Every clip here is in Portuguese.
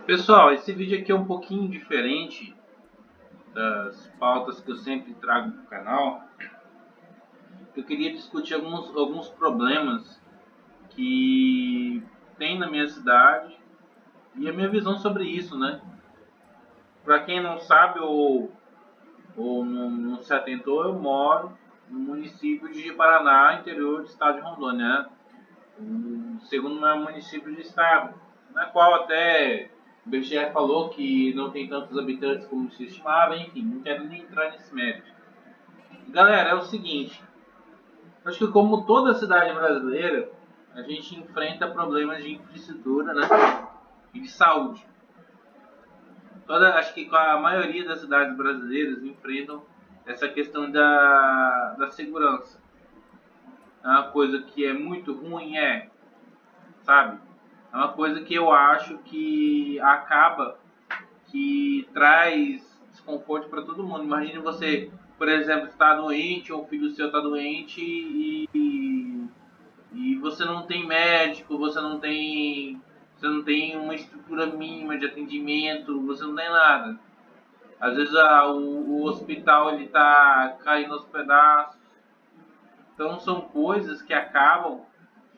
Pessoal, esse vídeo aqui é um pouquinho diferente das pautas que eu sempre trago para o canal. Eu queria discutir alguns problemas que tem na minha cidade e a minha visão sobre isso, né? Para quem não sabe ou não se atentou, eu moro no município de Paraná, interior do estado de Rondônia, né? O segundo maior município do estado, na qual até o BGE falou que não tem tantos habitantes como se estimava, enfim, não quero nem entrar nesse mérito. Galera, é o seguinte, acho que como toda cidade brasileira, a gente enfrenta problemas de infraestrutura, né, e de saúde. Acho que a maioria das cidades brasileiras enfrentam essa questão da segurança. É uma coisa que é muito ruim, sabe? É uma coisa que eu acho que acaba que traz desconforto para todo mundo. Imagine você, por exemplo, estar doente ou um filho seu está doente e você não tem médico, você não tem uma estrutura mínima de atendimento, você não tem nada. Às vezes o hospital ele está caindo aos pedaços. Então são coisas que acabam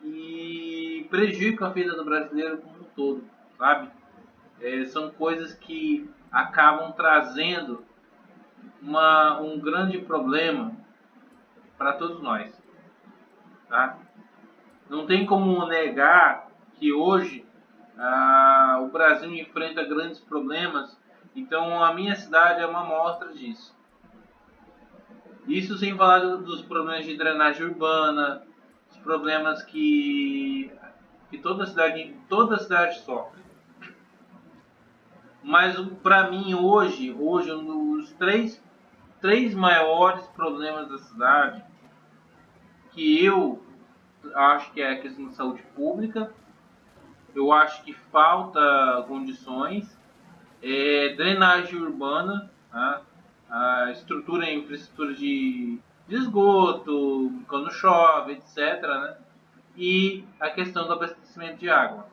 e prejudicam a vida do brasileiro como um todo, sabe? São coisas que acabam trazendo um grande problema para todos nós, tá? Não tem como negar que hoje o Brasil enfrenta grandes problemas, então a minha cidade é uma amostra disso. Isso sem falar dos problemas de drenagem urbana, os problemas que toda cidade sofre. Mas para mim hoje um dos três maiores problemas da cidade, que eu acho que é a questão da saúde pública, eu acho que falta condições, drenagem urbana, tá? A infraestrutura de esgoto, quando chove, etc., né? E a questão do abastecimento de água.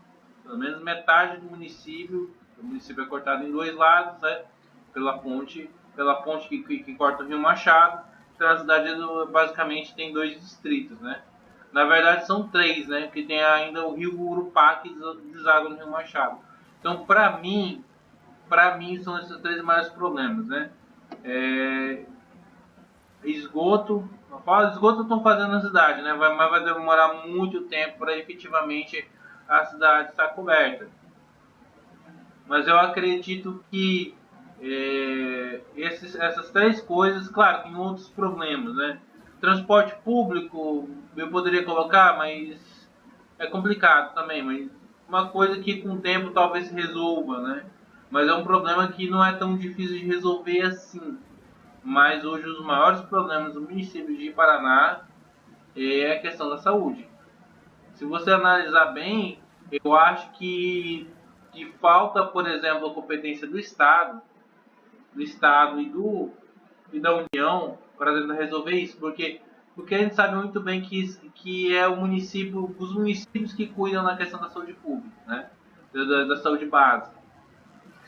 Pelo menos metade do município é cortado em dois lados, né? Pela ponte que corta o Rio Machado. Então a cidade basicamente tem dois distritos, né? Na verdade são três, né? Que tem ainda o Rio Urupá que deságua no Rio Machado. Então para mim são esses três maiores problemas, né? Esgoto, esgoto estão fazendo na cidade, né? Mas vai demorar muito tempo para efetivamente a cidade estar coberta. Mas eu acredito que essas três coisas, claro, tem outros problemas, né? Transporte público eu poderia colocar, mas é complicado também. Mas uma coisa que com o tempo talvez se resolva, né? Mas é um problema que não é tão difícil de resolver assim. Mas hoje os maiores problemas do município de Paraná é a questão da saúde. Se você analisar bem, eu acho que falta, por exemplo, a competência do Estado e da União para resolver isso, porque a gente sabe muito bem que é os municípios que cuidam na questão da saúde pública, né? Da saúde básica.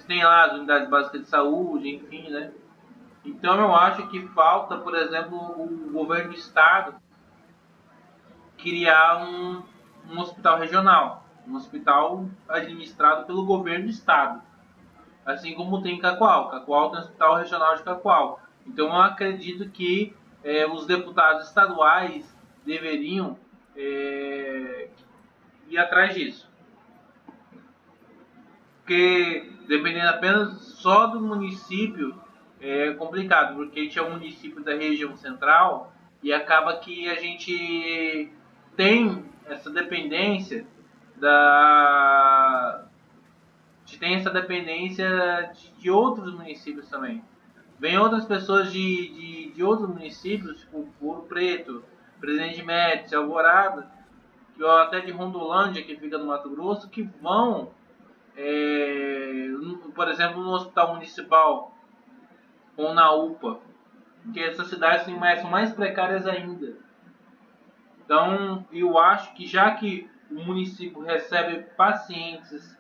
Tem lá as unidades básicas de saúde, enfim, né? Então eu acho que falta, por exemplo, o governo do estado criar um hospital regional, um hospital administrado pelo governo do estado, assim como tem em Cacoal. Cacoal tem um hospital regional de Cacoal. Então eu acredito que os deputados estaduais deveriam ir atrás disso. Porque dependendo apenas só do município é complicado, porque a gente é um município da região central e acaba que a gente tem essa dependência da tem essa dependência de outros municípios também. Vem outras pessoas de outros municípios, tipo Ouro Preto, Presidente Médici, Alvorada, até de Rondolândia, que fica no Mato Grosso, que vão por exemplo, no hospital municipal ou na UPA, que essas cidades são mais precárias ainda. Então, eu acho que já que o município recebe pacientes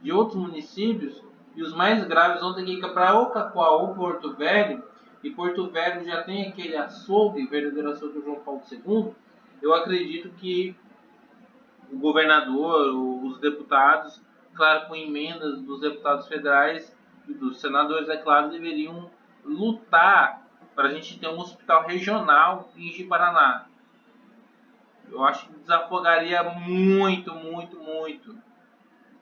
de outros municípios, e os mais graves vão ter que ir para Ocacoa ou Porto Velho, e Porto Velho já tem aquele açougue, verdadeiro açougue do João Paulo II. Eu acredito que o governador, os deputados, claro, com emendas dos deputados federais e dos senadores, é claro, deveriam lutar para a gente ter um hospital regional em Ji-Paraná. Eu acho que desafogaria muito, muito, muito.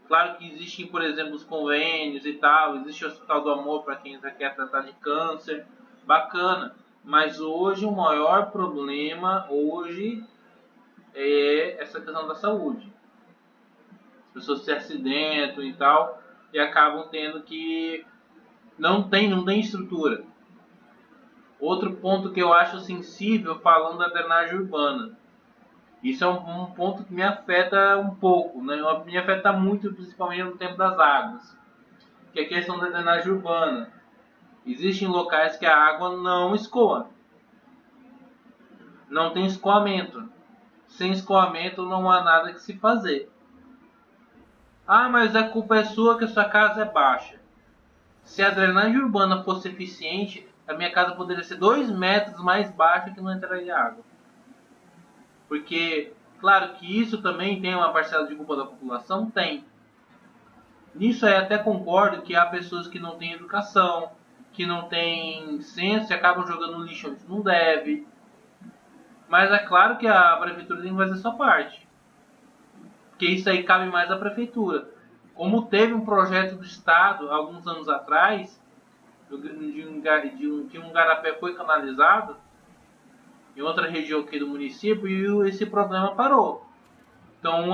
Claro que existem, por exemplo, os convênios e tal, existe o Hospital do Amor para quem quer tratar de câncer, bacana. Mas hoje o maior problema hoje é essa questão da saúde. As pessoas se acidentam e tal e acabam tendo que não tem estrutura. Outro ponto que eu acho sensível falando da drenagem urbana. Isso é um ponto que me afeta um pouco, né? Me afeta muito, principalmente no tempo das águas, que é a questão da drenagem urbana. Existem locais que a água não escoa, não tem escoamento. Sem escoamento não há nada que se fazer. Ah, mas a culpa é sua que a sua casa é baixa. Se a drenagem urbana fosse eficiente, a minha casa poderia ser 2 metros mais baixa que não entraria água. Porque, claro que isso também tem uma parcela de culpa da população? Tem. Nisso aí até concordo que há pessoas que não têm educação, que não têm senso e acabam jogando lixo onde não deve. Mas é claro que a prefeitura tem que fazer sua parte. Porque isso aí cabe mais à prefeitura. Como teve um projeto do Estado, alguns anos atrás, que um garapé foi canalizado em outra região aqui do município e esse problema parou. Então,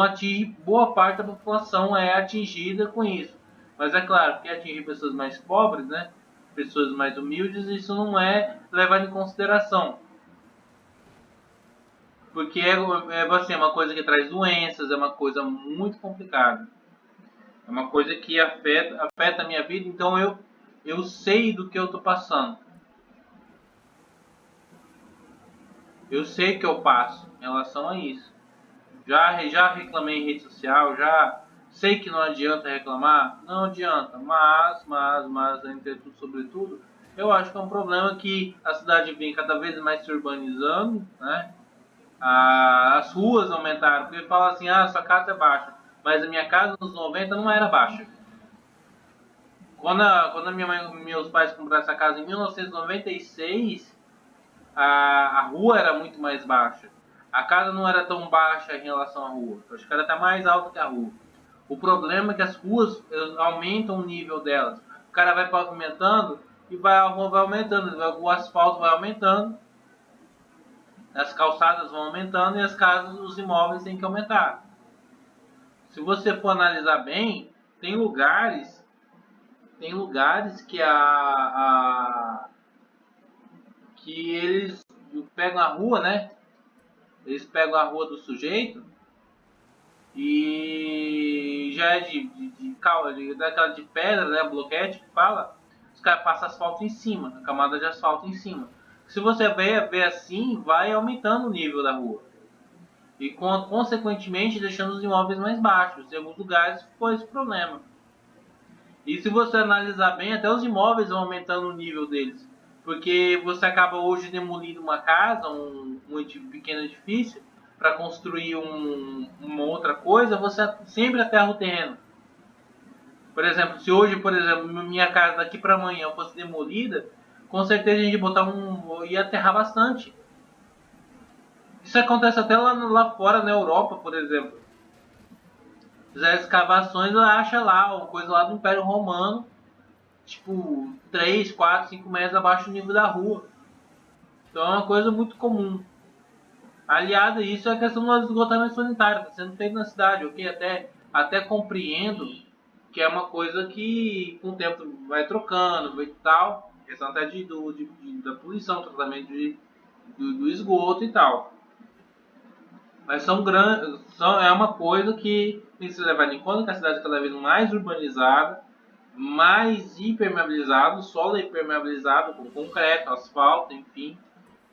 boa parte da população é atingida com isso. Mas é claro que atingir pessoas mais pobres, né? Pessoas mais humildes, isso não é levado em consideração. Porque assim, é uma coisa que traz doenças, é uma coisa muito complicada. É uma coisa que afeta a minha vida, então eu sei do que eu estou passando. Eu sei que eu passo em relação a isso. Já reclamei em rede social, já sei que não adianta reclamar, não adianta, mas, entretudo, sobretudo, eu acho que é um problema que a cidade vem cada vez mais se urbanizando, né? As ruas aumentaram, porque fala assim, sua casa é baixa, mas a minha casa nos 90 não era baixa. Quando meus pais compraram essa casa em 1996, a rua era muito mais baixa. A casa não era tão baixa em relação à rua. Acho que ela está mais alta que a rua. O problema é que as ruas aumentam o nível delas. O cara vai pavimentando e a rua vai aumentando. O asfalto vai aumentando. As calçadas vão aumentando e as casas, os imóveis têm que aumentar. Se você for analisar bem, tem lugares que que eles pegam a rua, né? Eles pegam a rua do sujeito e já é daquela de pedra, né? Bloquete que fala. Os caras passam asfalto em cima, a camada de asfalto em cima. Se você ver assim, vai aumentando o nível da rua. E consequentemente deixando os imóveis mais baixos. Em alguns lugares foi esse problema. E se você analisar bem, até os imóveis vão aumentando o nível deles. Porque você acaba hoje demolindo uma casa, um pequeno edifício, para construir uma outra coisa, você sempre aterra o terreno. Por exemplo, se hoje, minha casa daqui para amanhã fosse demolida, com certeza a gente ia aterrar bastante. Isso acontece até lá fora, na Europa, por exemplo. Fizer escavações, acha lá, uma coisa lá do Império Romano, tipo 3, 4, 5 metros abaixo do nível da rua. Então é uma coisa muito comum. Aliado a isso é a questão do esgotamento sanitário, está sendo feito na cidade, ok? Até compreendo que é uma coisa que com o tempo vai trocando e tal, questão até da poluição, tratamento do esgoto e tal. Mas é uma coisa que tem que ser levada em conta, que a cidade é cada vez mais urbanizada, mais impermeabilizado, solo impermeabilizado com concreto, asfalto, enfim,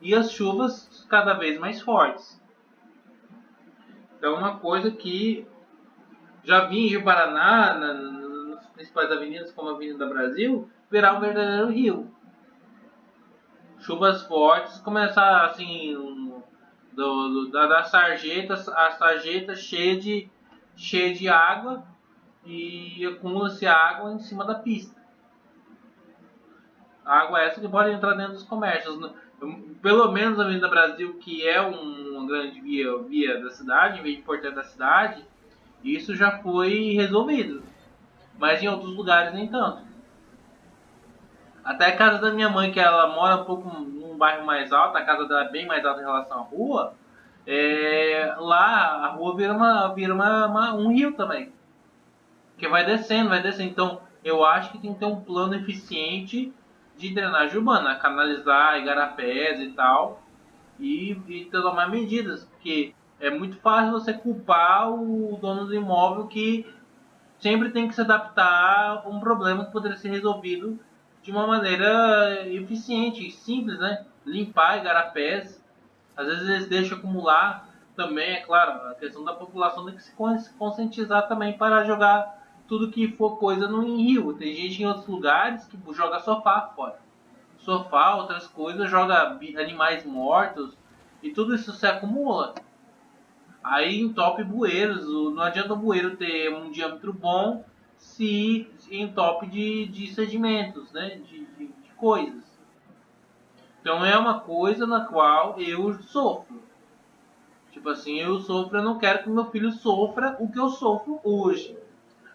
e as chuvas cada vez mais fortes. Então, uma coisa que já vi em Rio Paraná, principais avenidas, como a Avenida Brasil, virar um verdadeiro rio. Chuvas fortes, começar assim, da sarjeta, a sarjeta cheia de água e acumula-se água em cima da pista. A água é essa que pode entrar dentro dos comércios. Pelo menos a Avenida Brasil, que é uma grande via da cidade, via importante da cidade, isso já foi resolvido. Mas em outros lugares nem tanto. Até a casa da minha mãe, que ela mora um pouco num bairro mais alto, a casa dela é bem mais alta em relação à rua, lá a rua vira um rio também. Que vai descendo, vai descendo. Então eu acho que tem que ter um plano eficiente de drenagem urbana, canalizar igarapés e tal, e tomar medidas, porque é muito fácil você culpar o dono do imóvel que sempre tem que se adaptar a um problema que poderia ser resolvido de uma maneira eficiente, simples, né? Limpar igarapés, às vezes eles deixam acumular também, é claro, a questão da população tem que se conscientizar também para jogar tudo que for coisa no rio. Tem gente em outros lugares que joga sofá fora. Sofá, outras coisas, joga animais mortos e tudo isso se acumula. Aí entope bueiros. Não adianta o bueiro ter um diâmetro bom se entope de sedimentos, né? De coisas. Então é uma coisa na qual eu sofro. Tipo assim, eu sofro, eu não quero que meu filho sofra o que eu sofro hoje.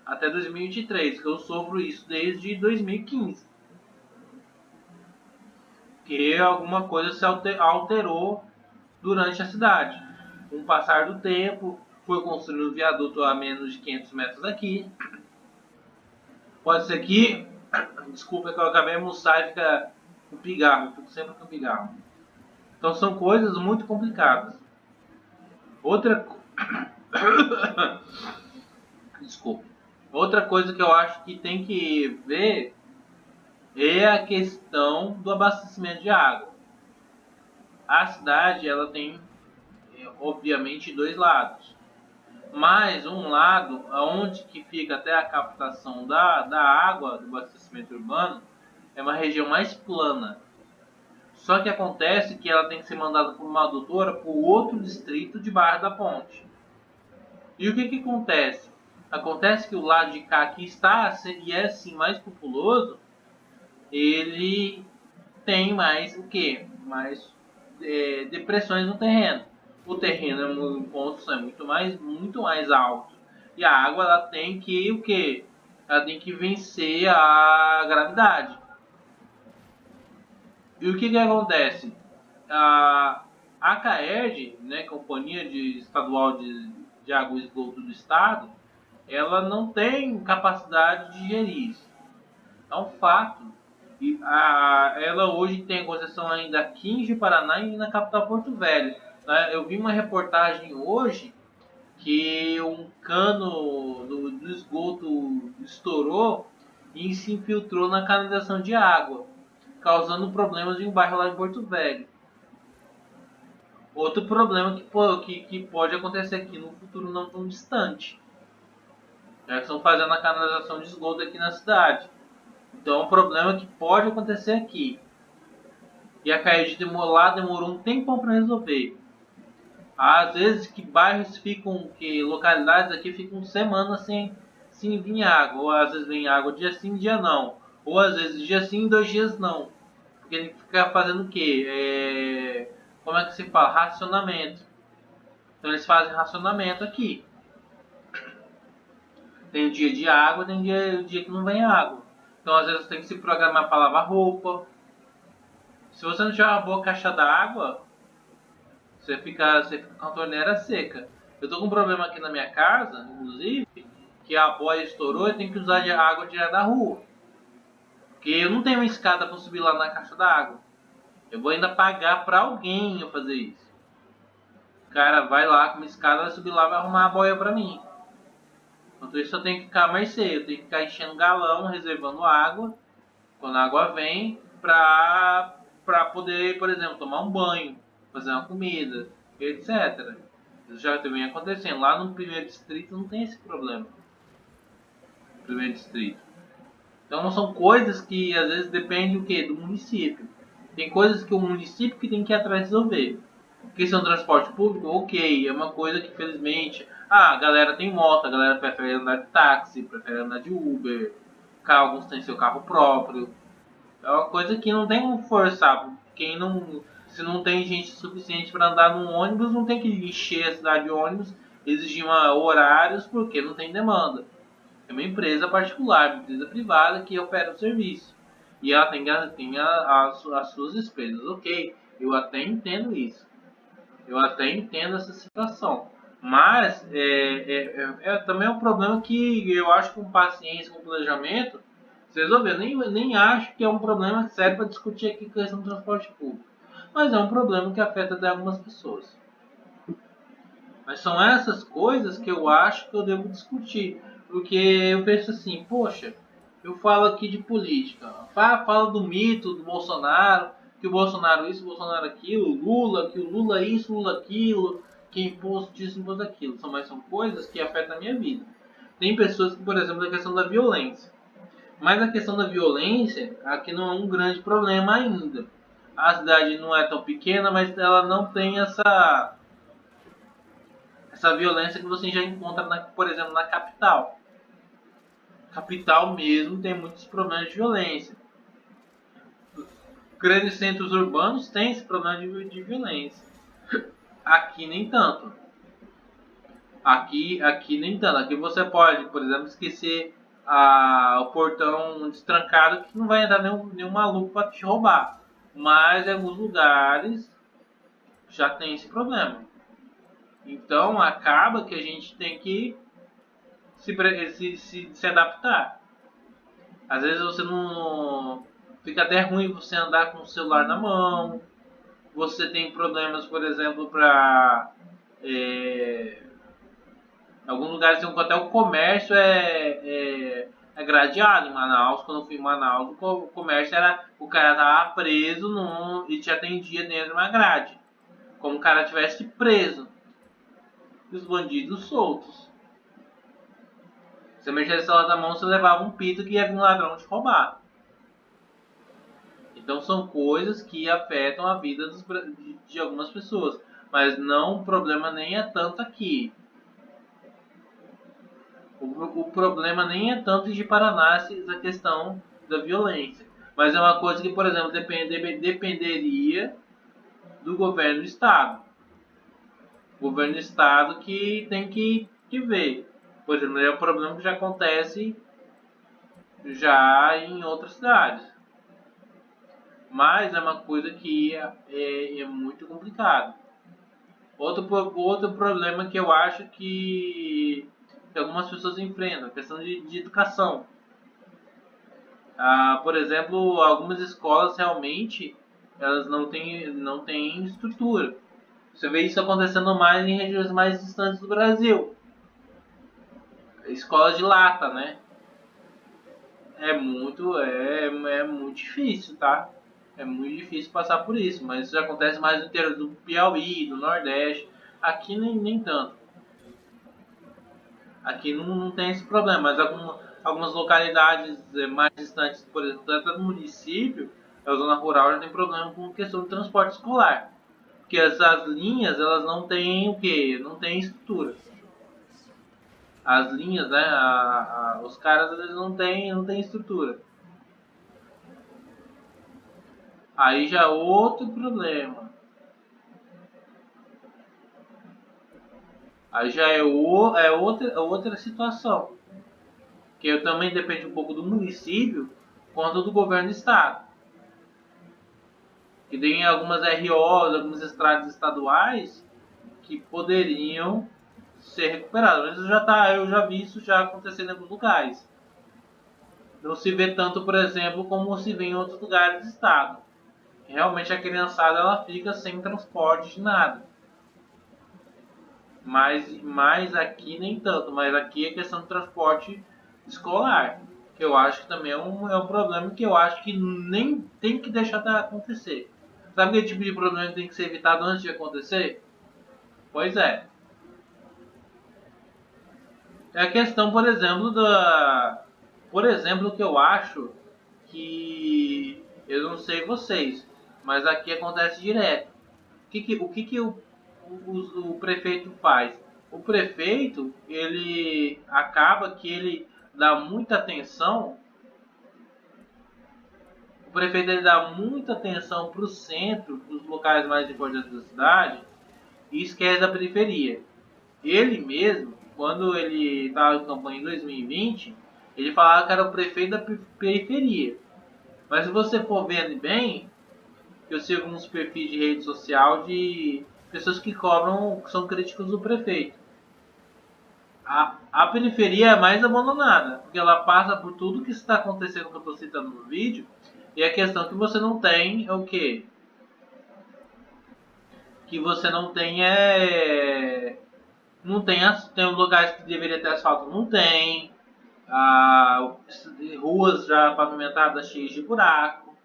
Até 2023, que eu sofro isso desde 2015. Que alguma coisa se alterou durante a cidade. Com o passar do tempo, foi construído um viaduto a menos de 500 metros daqui. Pode ser que, desculpa que eu acabei de almoçar e fica com pigarro, fico sempre com pigarro. Então são coisas muito complicadas. Outra desculpa. Outra coisa que eu acho que tem que ver é a questão do abastecimento de água. A cidade ela tem obviamente dois lados. Mas um lado, aonde que fica até a captação da água do abastecimento urbano, é uma região mais plana. Só que acontece que ela tem que ser mandada por uma adutora para o outro distrito de Barra da Ponte. E o que que acontece? Acontece que o lado de cá, que está e é sim mais populoso, ele tem mais o que? Mais depressões no terreno. O terreno em construção é muito mais alto. E a água ela tem que o que? Ela tem que vencer a gravidade. E o que que acontece? A CAERD, né, Companhia Estadual de Água e Esgoto do Estado, ela não tem capacidade de gerir isso. É um fato. E ela hoje tem concessão ainda aqui em Ji-Paraná e na capital Porto Velho. Né? Eu vi uma reportagem hoje que um cano do esgoto estourou e se infiltrou na canalização de água, causando problemas em um bairro lá em Porto Velho. Outro problema que pode acontecer aqui no futuro não tão distante. Já que estão fazendo a canalização de esgoto aqui na cidade. Então é um problema que pode acontecer aqui. E a Caed demorou um tempão para resolver. Às vezes que bairros ficam, que localidades aqui ficam semanas sem vir água. Ou às vezes vem água dia sim, dia não. Ou às vezes dia sim, 2 dias não. Porque ele fica fazendo o quê? Como é que se fala? Racionamento. Então eles fazem racionamento aqui. Tem o dia de água, tem o dia que não vem água. Então às vezes tem que se programar para lavar roupa. Se você não tiver uma boa caixa d'água, você fica com a torneira seca. Eu tô com um problema aqui na minha casa, inclusive, que a boia estourou e tem que usar de água direto da rua. Porque eu não tenho uma escada para subir lá na caixa d'água. Eu vou ainda pagar para alguém eu fazer isso. O cara vai lá com uma escada, vai subir lá e vai arrumar a boia para mim. Enquanto isso eu tenho que ficar à mercê, eu tenho que ficar enchendo galão, reservando água, quando a água vem, pra poder, por exemplo, tomar um banho, fazer uma comida, etc. Isso já vem acontecendo. Lá no primeiro distrito não tem esse problema. Primeiro distrito. Então são coisas que às vezes depende o quê? Do município. Tem coisas que o município que tem que ir atrás de resolver. Questão do transporte público, ok, é uma coisa que infelizmente a galera tem moto, a galera prefere andar de táxi, prefere andar de Uber, alguns têm seu carro próprio. É uma coisa que não tem como forçar. Quem não, se não tem gente suficiente para andar num ônibus, não tem que encher a cidade de ônibus, exigir horários porque não tem demanda. É uma empresa particular, uma empresa privada que opera o serviço. E ela tem as suas despesas. Ok, eu até entendo isso. Eu até entendo essa situação. Mas também é um problema que eu acho que com paciência, com planejamento, se resolver. Nem acho que é um problema sério para discutir aqui a questão do transporte público. Mas é um problema que afeta até algumas pessoas. Mas são essas coisas que eu acho que eu devo discutir. Porque eu penso assim, poxa, eu falo aqui de política. Falo do mito do Bolsonaro, que o Bolsonaro isso, o Bolsonaro aquilo, Lula, que o Lula isso, Lula aquilo, que imposto disso, imposto aquilo. São coisas que afetam a minha vida. Tem pessoas que, por exemplo, a questão da violência. Mas a questão da violência aqui não é um grande problema ainda. A cidade não é tão pequena, mas ela não tem essa violência que você já encontra, por exemplo, na capital. Capital mesmo tem muitos problemas de violência. Grandes centros urbanos têm esse problema de violência. Aqui nem tanto. Aqui nem tanto. Aqui você pode, por exemplo, esquecer o portão destrancado que não vai entrar nenhum maluco para te roubar. Mas em alguns lugares já tem esse problema. Então acaba que a gente tem que se adaptar. Às vezes você não. Fica até ruim você andar com o celular na mão. Você tem problemas, por exemplo, para. Em alguns lugares tem até o comércio é gradeado. Em Manaus, quando eu fui em Manaus, o comércio era. O cara tava preso e te atendia dentro de uma grade. Como o cara tivesse preso. E os bandidos soltos. Se mexesse o celular na mão, você levava um pito que ia vir um ladrão te roubar. Então são coisas que afetam a vida de algumas pessoas. Mas não, o problema nem é tanto aqui. O problema nem é tanto de Paraná essa questão da violência. Mas é uma coisa que, por exemplo, dependeria do governo do estado. O governo do estado que tem que ver. Por exemplo, é um problema que já acontece já em outras cidades. Mas é uma coisa que é muito complicado. Outro problema que eu acho que algumas pessoas enfrentam, a questão de educação. Por exemplo, algumas escolas realmente elas não têm estrutura. Você vê isso acontecendo mais em regiões mais distantes do Brasil. Escolas de lata, né? É muito difícil, tá? É muito difícil passar por isso, mas isso acontece mais no interior do Piauí, do Nordeste. Aqui nem tanto. Aqui não tem esse problema, mas algumas localidades mais distantes, por exemplo, tanto do município, a zona rural já tem problema com questão de transporte escolar. Porque essas linhas, elas não têm o quê? Não tem estrutura. As linhas, né? Os caras, eles não têm estrutura. Aí já é outro problema. Aí já outra situação. Que também depende um pouco do município quanto do governo do estado. Que tem algumas ROs, algumas estradas estaduais que poderiam ser recuperadas. Mas eu já vi isso já acontecendo em alguns lugares. Não se vê tanto, por exemplo, como se vê em outros lugares do estado. Realmente a criançada ela fica sem transporte de nada. Mas aqui nem tanto. Mas aqui é questão de transporte escolar. Que eu acho que também é um problema que eu acho que nem tem que deixar de acontecer. Sabe aquele tipo de problema que tem que ser evitado antes de acontecer? Pois é. É a questão, por exemplo, Por exemplo, o que eu acho que eu não sei vocês, mas aqui acontece direto. O prefeito faz? O prefeito, ele acaba que ele dá muita atenção, o prefeito ele dá muita atenção para o centro, para os locais mais importantes da cidade, e esquece da periferia. Ele mesmo, quando ele estava em campanha em 2020, ele falava que era o prefeito da periferia. Mas se você for vendo bem, eu sigo uns perfis de rede social de pessoas que cobram, que são críticos do prefeito. A periferia é a mais abandonada, porque ela passa por tudo que está acontecendo que eu estou citando no vídeo, e a questão que você não tem é o quê? Que você não tem não tem, tem lugares que deveria ter asfalto, não tem. Ah, ruas já pavimentadas cheias de buraco.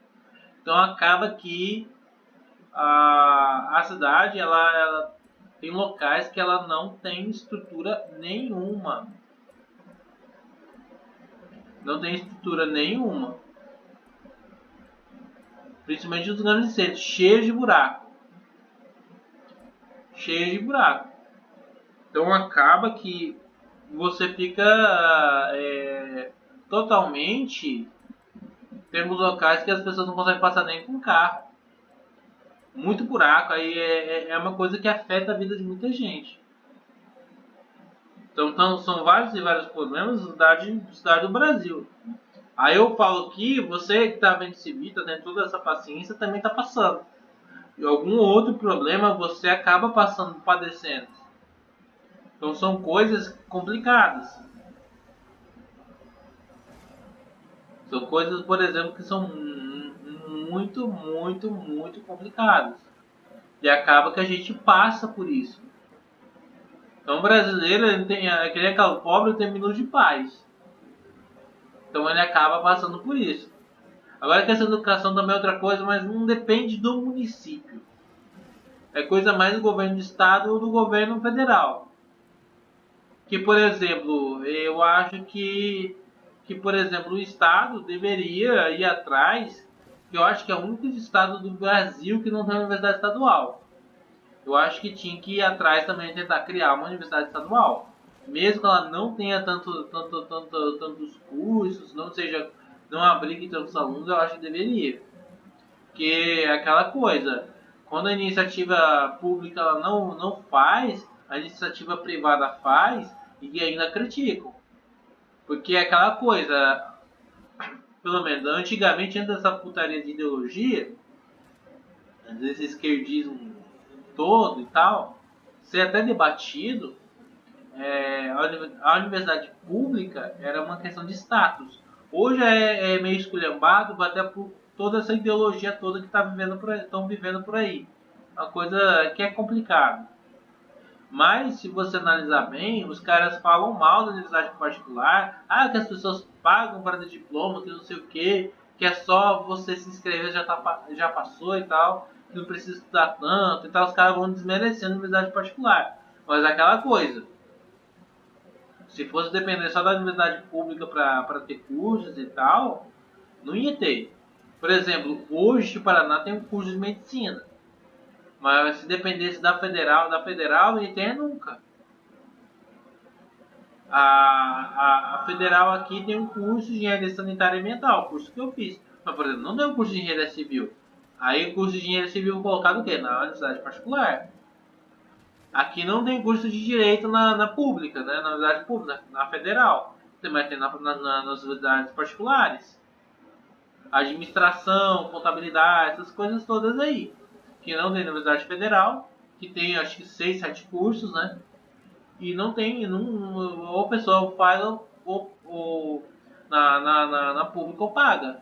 Então acaba que a cidade ela tem locais que ela não tem estrutura nenhuma. Não tem estrutura nenhuma. Principalmente os grandes centros, cheios de buraco. Cheios de buraco. Então acaba que você fica totalmente. Temos locais que as pessoas não conseguem passar nem com carro. Muito buraco, aí é uma coisa que afeta a vida de muita gente. Então são vários e vários problemas da cidade do Brasil. Aí eu falo que você que está vendo esse vídeo, tá tendo toda essa paciência, também está passando. E algum outro problema você acaba passando, padecendo. Então são coisas complicadas. São coisas, por exemplo, que são muito complicadas. E acaba que a gente passa por isso. Então o brasileiro, ele tem, aquele é pobre tem minutos de paz. Então ele acaba passando por isso. Agora a questão da educação também é outra coisa, mas não depende do município. É coisa mais do governo do estado ou do governo federal. Que, por exemplo, eu acho que por exemplo, o estado deveria ir atrás, que eu acho que é o único estado do Brasil que não tem universidade estadual. Eu acho que tinha que ir atrás também de tentar criar uma universidade estadual. Mesmo que ela não tenha tantos cursos, não abrigue tantos alunos, eu acho que deveria. Porque é aquela coisa, quando a iniciativa pública ela não faz, a iniciativa privada faz e ainda criticam. Porque é aquela coisa, pelo menos antigamente, antes dessa putaria de ideologia, desse esquerdismo todo e tal, ser até debatido, a universidade pública era uma questão de status. Hoje é meio esculhambado, até por toda essa ideologia toda que estão vivendo por aí. Uma coisa que é complicada. Mas, se você analisar bem, os caras falam mal da universidade particular. Ah, que as pessoas pagam para ter diploma, que não sei o que é só você se inscrever já passou e tal, que não precisa estudar tanto e tal. Os caras vão desmerecendo a universidade particular. Mas é aquela coisa, se fosse depender só da universidade pública para ter cursos e tal, não ia ter. Por exemplo, hoje o Paraná tem um curso de medicina. Mas se dependesse da federal não ia ter nunca. A federal aqui tem um curso de engenharia sanitária e ambiental, curso que eu fiz. Mas, por exemplo, não tem um curso de engenharia civil. Aí o curso de engenharia civil colocado o quê? Na universidade particular. Aqui não tem curso de direito na pública, né? Na universidade pública, na federal. Mas tem nas universidades particulares. Administração, contabilidade, essas coisas todas aí. Que não tem na universidade federal, que tem acho que 6, 7 cursos, né? E não tem, ou o pessoal faz ou na pública ou paga.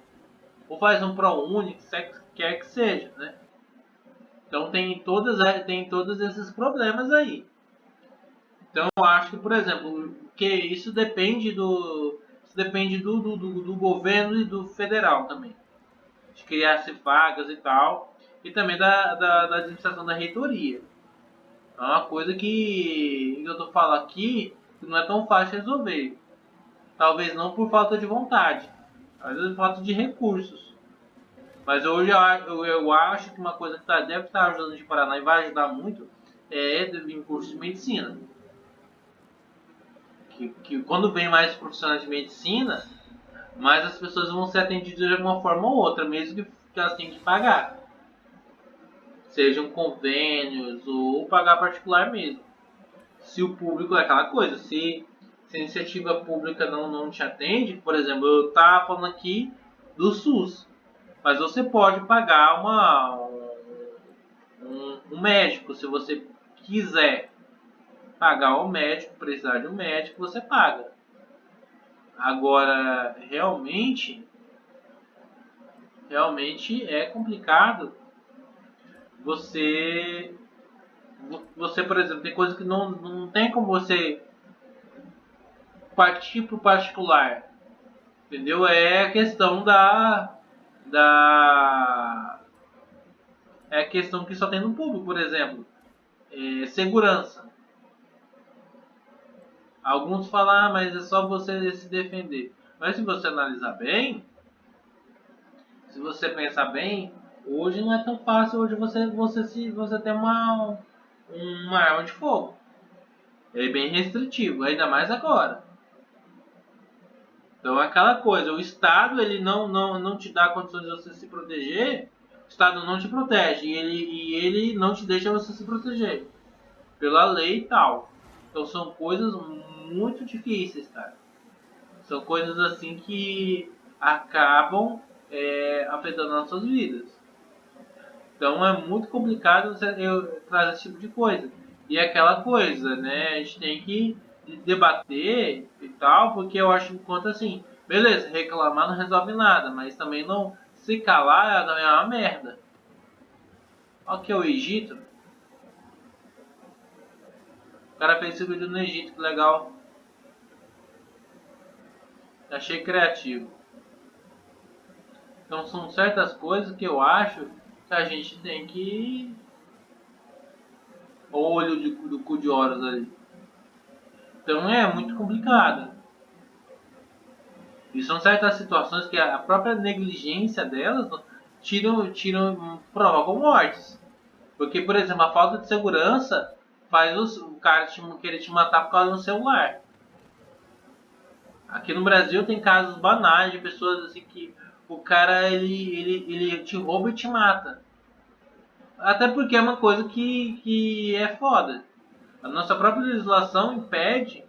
Ou faz um ProUni, que quer que seja, né? Então tem todos esses problemas aí. Então eu acho que, por exemplo, que isso depende do governo e do federal também. De criar vagas e tal. E também da administração da reitoria. É uma coisa que eu tô falando aqui que não é tão fácil de resolver. Talvez não por falta de vontade, às vezes por falta de recursos. Mas hoje eu acho que uma coisa que deve estar ajudando de Paraná e vai ajudar muito é vir curso de medicina. Que quando vem mais profissionais de medicina, mais as pessoas vão ser atendidas de alguma forma ou outra, mesmo que elas tenham que pagar. Sejam convênios ou pagar particular mesmo. Se o público é aquela coisa, se a iniciativa pública não te atende, por exemplo, eu estava falando aqui do SUS, mas você pode pagar um médico, se você quiser pagar o médico, precisar de um médico, você paga. Agora, realmente é complicado você, por exemplo, tem coisa que não tem como você partir para o particular, entendeu? É a questão da é a questão que só tem no público, por exemplo, segurança. Alguns falam, mas é só você se defender. Mas se você analisar bem, se você pensar bem, hoje não é tão fácil. Hoje você tem uma arma de fogo. É bem restritivo, ainda mais agora. Então é aquela coisa, o Estado ele não te dá condições de você se proteger, o Estado não te protege e ele não te deixa você se proteger pela lei e tal. Então são coisas muito difíceis, cara. São coisas assim que acabam afetando nossas vidas. Então é muito complicado eu trazer esse tipo de coisa. E é aquela coisa, né? A gente tem que debater e tal, porque eu acho que enquanto assim, beleza, reclamar não resolve nada, mas também não se calar também é uma merda. Olha que é o Egito. O cara fez esse vídeo no Egito, que legal. Achei criativo. Então são certas coisas que eu acho que a gente tem que olho do cu de horas ali. Então é muito complicado. E são certas situações que a própria negligência delas provocam mortes. Porque, por exemplo, a falta de segurança faz o cara querer te matar por causa do celular. Aqui no Brasil tem casos banais de pessoas assim que o cara ele te rouba e te mata. Até porque é uma coisa que é foda. A nossa própria legislação impede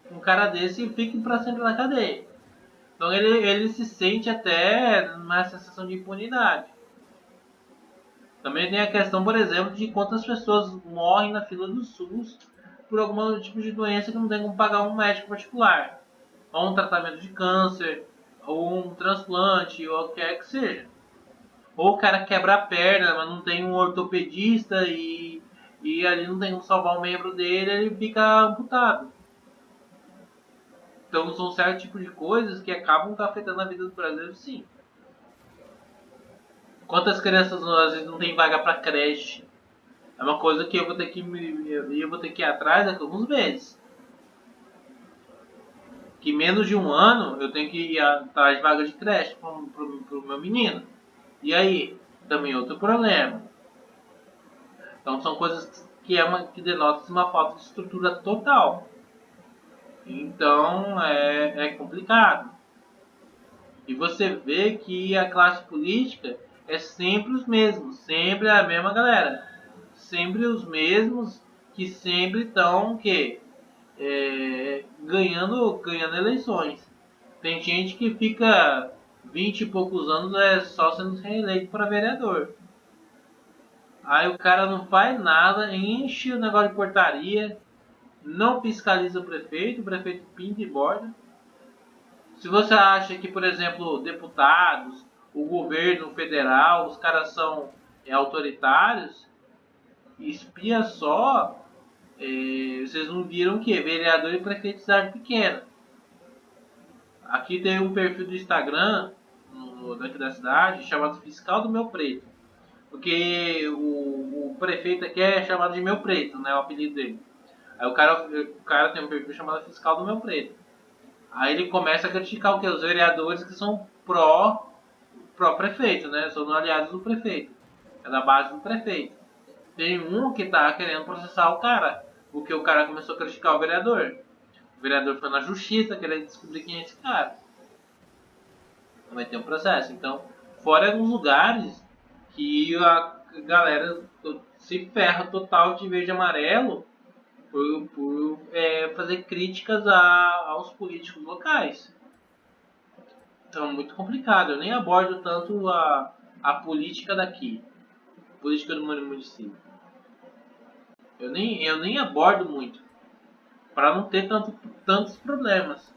que um cara desse fique para sempre na cadeia. Então ele se sente até numa sensação de impunidade. Também tem a questão, por exemplo, de quantas pessoas morrem na fila do SUS por algum tipo de doença que não tem como pagar um médico particular. Ou um tratamento de câncer, ou um transplante, ou o que quer que seja. Ou o cara quebra a perna, mas não tem um ortopedista e ali não tem como salvar o membro dele, ele fica amputado. Então são certos tipos de coisas que acabam afetando a vida do brasileiro, sim. Quantas crianças às vezes não tem vaga para creche? É uma coisa que eu vou ter que ir atrás daqui a alguns meses. Que menos de um ano eu tenho que ir atrás de vaga de creche pro meu menino. E aí? Também outro problema. Então são coisas que denotam uma falta de estrutura total. Então é complicado. E você vê que a classe política é sempre os mesmos, sempre a mesma galera, sempre os mesmos que sempre estão que ganhando eleições. Tem gente que fica 20 e poucos anos só sendo reeleito para vereador. Aí o cara não faz nada, enche o negócio de portaria, não fiscaliza o prefeito pinta e borda. Se você acha que, por exemplo, deputados, o governo federal, os caras são autoritários, espia só, vocês não viram que vereador e prefeito de cidade pequena. Aqui tem um perfil do Instagram, daqui da cidade, chamado Fiscal do Meu Preto. Porque o prefeito aqui é chamado de Meu Preto, né? O apelido dele. Aí o cara tem um perfil chamado Fiscal do Meu Preto. Aí ele começa a criticar o que? Os vereadores que são pró-prefeito, né? São aliados do prefeito. É da base do prefeito. Tem um que tá querendo processar o cara, porque o cara começou a criticar o vereador. O vereador foi na justiça querendo descobrir quem é esse cara. Vai ter um processo. Então, fora alguns lugares que a galera se ferra total de verde e amarelo por fazer críticas aos políticos locais. Então, é muito complicado. Eu nem abordo tanto a política daqui, a política do município. Eu nem abordo muito, para não ter tantos problemas.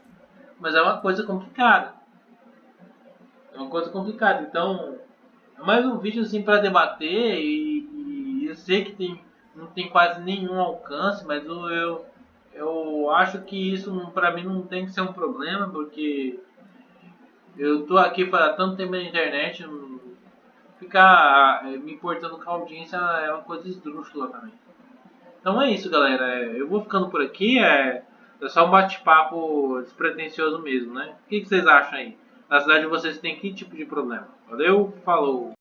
Mas é uma coisa complicada. É uma coisa complicada. Então, é mais um vídeo assim para debater e eu sei que não tem quase nenhum alcance, mas eu acho que isso para mim não tem que ser um problema, porque eu tô aqui para tanto tempo na internet, ficar me importando com a audiência é uma coisa esdrúxula também. Então é isso, galera. Eu vou ficando por aqui. É só um bate-papo despretensioso mesmo, né? O que vocês acham aí? Na cidade de vocês tem que tipo de problema? Valeu, falou!